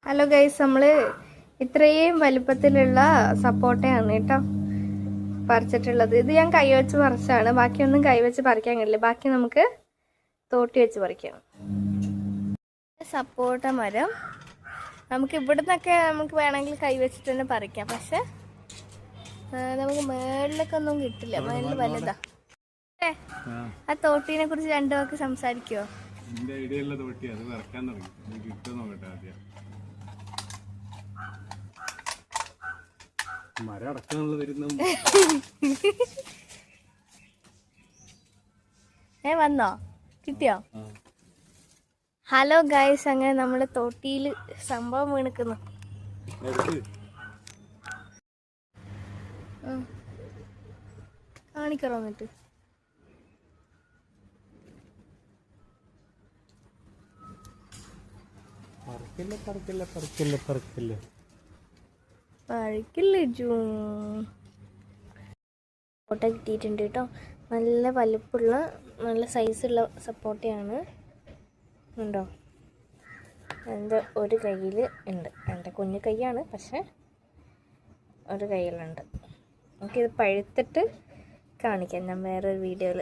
Hello guys, നമ്മൾ ഇത്രയും വലുപ്പത്തിലുള്ള സപ്പോട്ടയാണ് കേട്ടോ പറിച്ചിട്ടുള്ളത്. ഇത് ഞാൻ കൈവച്ച് പറിച്ചാണ്, ബാക്കിയൊന്നും കൈവച്ച് പറിക്കാൻ കഴിയില്ല. ബാക്കി നമുക്ക് തോട്ടി വെച്ച് പറിക്കാം. സപ്പോട്ട മരം നമുക്ക് ഇവിടുന്നൊക്കെ നമുക്ക് വേണമെങ്കിൽ കൈവച്ചിട്ട് തന്നെ പറിക്കാം. പക്ഷെ നമുക്ക് മേളിലൊക്കെ ഒന്നും കിട്ടില്ല, മേളിൽ വലുതാ. ആ തോട്ടീനെ കുറിച്ച് രണ്ടു വാക്ക് സംസാരിക്കുവോ? വന്നോ, കിട്ടിയോ? ഹലോ ഗൈസ്, അങ്ങനെ നമ്മള് തോട്ടിയിൽ സംഭവം വീണിക്കുന്നു. കാണിക്കറോ എന്നിട്ട് സപ്പോട്ട കിട്ടിയിട്ടുണ്ട് കേട്ടോ. നല്ല വലുപ്പമുള്ള നല്ല സൈസുള്ള സപ്പോട്ടയാണ്. ഉണ്ടോ? എൻ്റെ ഒരു കയ്യിൽ ഉണ്ട്. എൻ്റെ കുഞ്ഞു കൈയാണ്, പക്ഷെ ഒരു കയ്യിലുണ്ട്. നമുക്കിത് പഴുത്തിട്ട് കാണിക്കാം ഞാൻ വേറൊരു വീഡിയോയിൽ.